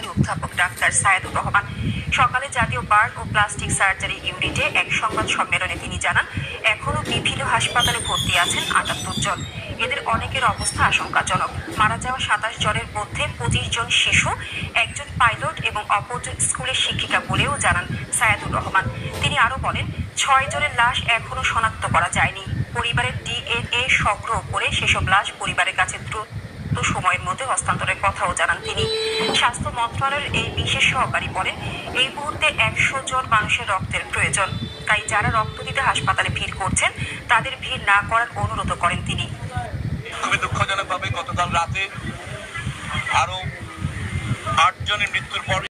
সহকারী অধ্যাপক ডাক্তার সায়েদুর রহমান। সকালে জাতীয় বার্ন ও প্লাস্টিক সার্জারি ইউনিটে এক সংবাদ সম্মেলনে তিনি জানান, এখনো বিভিন্ন হাসপাতালে ভর্তি আছেন ৭৮ জন। এদের অনেকের অবস্থা আশঙ্কাজনক। মারা যাওয়া ২৭ জনের মধ্যে ২৫ জন শিশু, একজন পাইলট এবং অপরজন স্কুলের শিক্ষিকা বলেও জানান সায়েদুর রহমান। তিনি আরো বলেন, ৬ জনের লাশ এখনো শনাক্ত করা যায়নি। পরিবারের ডিএনএ সংগ্রহ করে সেসব লাশ পরিবারের কাছে দ্রুত সময়ের মধ্যে হস্তান্তরের কথাও জানান তিনি। স্বাস্থ্য মন্ত্রণালয়ের এই বিশেষ সহকারী বলেন, এই মুহূর্তে ১০০ জন মানুষের রক্তের প্রয়োজন। তাই যারা রক্ত দিতে হাসপাতালে ভিড় করছেন তাদের ভিড় না করার অনুরোধ করেন তিনি। খুবই দুঃখজনকভাবে গতকাল রাতে আরো ৮ জনের মৃত্যুর পর